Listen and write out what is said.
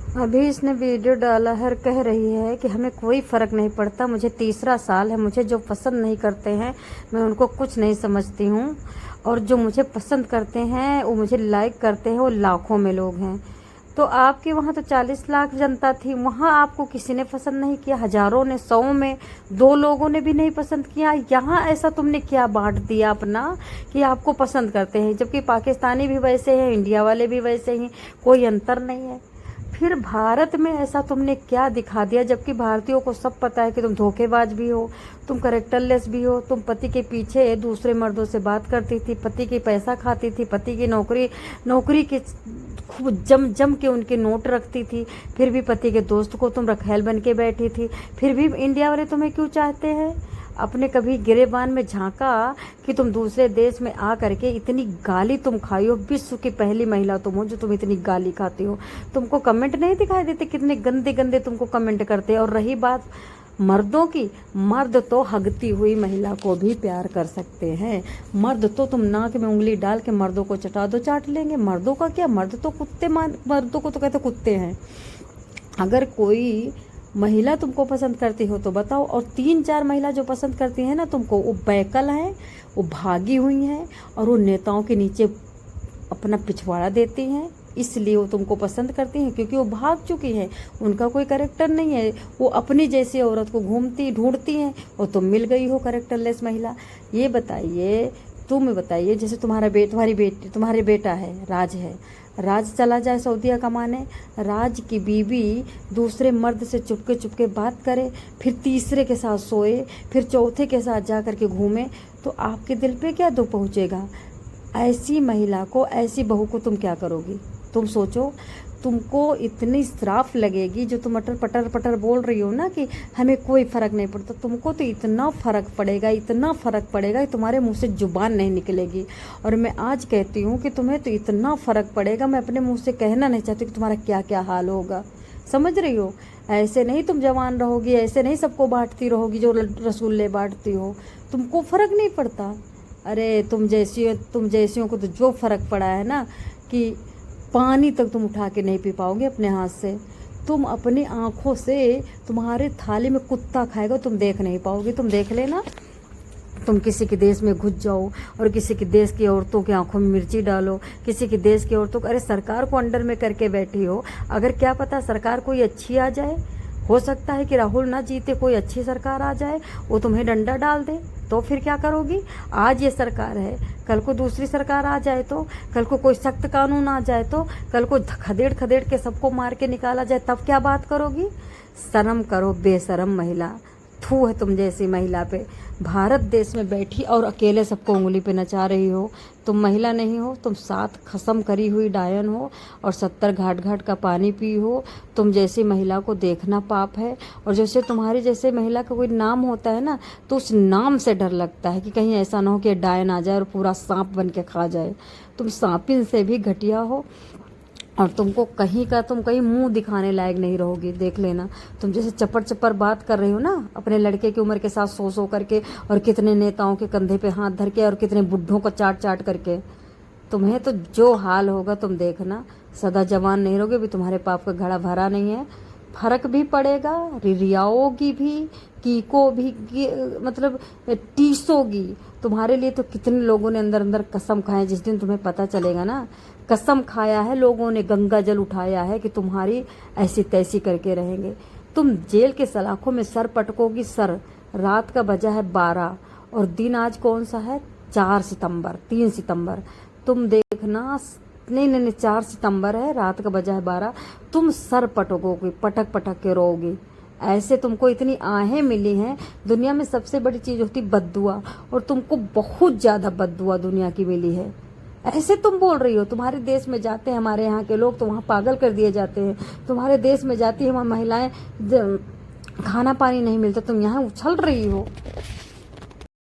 अभी इसने वीडियो डाला है, कह रही है कि हमें कोई फ़र्क नहीं पड़ता, मुझे तीसरा साल है, मुझे जो पसंद नहीं करते हैं मैं उनको कुछ नहीं समझती हूँ, और जो मुझे पसंद करते हैं वो मुझे लाइक करते हैं, वो लाखों में लोग हैं। तो आपके वहाँ तो 40 लाख जनता थी, वहाँ आपको किसी ने पसंद नहीं किया, हज़ारों ने, 100 में 2 लोगों ने भी नहीं पसंद किया। यहाँ ऐसा तुमने क्या बांट दिया अपना कि आपको पसंद करते हैं, जबकि पाकिस्तानी भी वैसे हैं, इंडिया वाले भी वैसे ही, कोई अंतर नहीं है। फिर भारत में ऐसा तुमने क्या दिखा दिया, जबकि भारतीयों को सब पता है कि तुम धोखेबाज भी हो, तुम करेक्टरलेस भी हो, तुम पति के पीछे दूसरे मर्दों से बात करती थी, पति की पैसा खाती थी, पति की नौकरी के खूब जम जम के उनके नोट रखती थी, फिर भी पति के दोस्त को तुम रखेल बन के बैठी थी, फिर भी इंडिया वाले तुम्हें क्यों चाहते हैं। अपने कभी गिरेबान में झांका कि तुम दूसरे देश में आ करके इतनी गाली तुम खाई हो, विश्व की पहली महिला तुम हो जो तुम इतनी गाली खाती हो। तुमको कमेंट नहीं दिखाई देते कितने गंदे गंदे तुमको कमेंट करते हैं। और रही बात मर्दों की, मर्द तो हगती हुई महिला को भी प्यार कर सकते हैं। मर्द तो तुम नाक में उंगली डाल के मर्दों को चटा दो, चाट लेंगे। मर्दों का क्या, मर्द तो मर्दों को तो कहते कुत्ते हैं। अगर कोई महिला तुमको पसंद करती हो तो बताओ। और 3-4 महिला जो पसंद करती हैं ना तुमको, वो बैकल हैं, वो भागी हुई हैं, और वो नेताओं के नीचे अपना पिछवाड़ा देती हैं, इसलिए वो तुमको पसंद करती हैं, क्योंकि वो भाग चुकी हैं, उनका कोई कैरेक्टर नहीं है, वो अपनी जैसी औरत को ढूंढती हैं, और तुम मिल गई हो कैरेक्टरलेस महिला। ये बताइए, तुम बताइए, जैसे तुम्हारे बेटा है, राज चला जाए सऊदीया कमाने, राज की बीवी दूसरे मर्द से चुपके चुपके बात करे, फिर तीसरे के साथ सोए, फिर चौथे के साथ जा कर के घूमे, तो आपके दिल पे क्या दुख पहुँचेगा। ऐसी महिला को, ऐसी बहू को तुम क्या करोगी, तुम सोचो। तुमको इतनी श्राप लगेगी, जो तुम पटर पटर बोल रही हो ना कि हमें कोई फ़र्क नहीं पड़ता, तुमको तो इतना फ़र्क पड़ेगा, इतना फ़र्क पड़ेगा कि तुम्हारे मुंह से जुबान नहीं निकलेगी। और मैं आज कहती हूँ कि तुम्हें तो इतना फ़र्क पड़ेगा, मैं अपने मुंह से कहना नहीं चाहती कि तुम्हारा क्या क्या हाल होगा। समझ रही हो। ऐसे नहीं तुम जवान रहोगी, ऐसे नहीं सबको बांटती रहोगी जो रसगुल्ले बांटती हो, तुमको फ़र्क नहीं पड़ता। अरे तुम जैसियों को तो जो फ़र्क पड़ा है ना कि पानी तक तुम उठा के नहीं पी पाओगे अपने हाथ से। तुम अपनी आँखों से, तुम्हारे थाली में कुत्ता खाएगा तुम देख नहीं पाओगे। तुम देख लेना, तुम किसी के देश में घुस जाओ और किसी के देश की औरतों की आंखों में मिर्ची डालो, किसी के देश की औरतों को, अरे सरकार को अंडर में करके बैठी हो, अगर क्या पता सरकार कोई अच्छी आ जाए, हो सकता है कि राहुल ना जीते, कोई अच्छी सरकार आ जाए, वो तुम्हें डंडा डाल दे, तो फिर क्या करोगी। आज ये सरकार है, कल को दूसरी सरकार आ जाए तो, कल को कोई सख्त कानून आ जाए तो, कल को खदेड़ खदेड़ के सबको मार के निकाला जाए, तब क्या बात करोगी। शर्म करो बेशरम महिला, थू है तुम जैसी महिला पे। भारत देश में बैठी और अकेले सबको उंगली पे नचा रही हो। तुम महिला नहीं हो, तुम 7 खसम करी हुई डायन हो और 70 घाट घाट का पानी पी हो। तुम जैसी महिला को देखना पाप है। और जैसे तुम्हारी जैसे महिला का कोई नाम होता है ना, तो उस नाम से डर लगता है कि कहीं ऐसा ना हो कि डायन आ जाए और पूरा सांप बन के खा जाए। तुम सांपिन से भी घटिया हो, और तुम कहीं मुंह दिखाने लायक नहीं रहोगी, देख लेना। तुम जैसे चप्पड़ चप्पड़ बात कर रही हो ना अपने लड़के की उम्र के साथ सो करके, और कितने नेताओं के कंधे पे हाथ धर के, और कितने बुढ़ों को चाट चाट करके, तुम्हें तो जो हाल होगा तुम देखना। सदा जवान नहीं रहोगे, भी तुम्हारे पाप का घड़ा भरा नहीं है। फर्क भी पड़ेगा, रियाओगी भी, कीको भी, मतलब टीसोगी। तुम्हारे लिए तो कितने लोगों ने अंदर अंदर कसम खाए, जिस दिन तुम्हें पता चलेगा ना, कसम खाया है लोगों ने, गंगा जल उठाया है कि तुम्हारी ऐसी तैसी करके रहेंगे। तुम जेल के सलाखों में सर पटकोगी, सर। रात का बजा है 12 और दिन आज कौन सा है, 3 सितंबर। तुम देखना, नहीं 4 सितंबर है, रात का बजा है 12। तुम सर पटकोगी, पटक पटक के रोओगी। ऐसे तुमको इतनी आहें मिली हैं। दुनिया में सबसे बड़ी चीज़ होती बद्दुआ, और तुमको बहुत ज़्यादा बद्दुआ दुनिया की मिली है। ऐसे तुम बोल रही हो। तुम्हारे देश में जाते हैं हमारे यहाँ के लोग तो वहाँ पागल कर दिए जाते हैं। तुम्हारे देश में जाती है वहाँ महिलाएं, खाना पानी नहीं मिलता, तुम यहाँ उछल रही हो।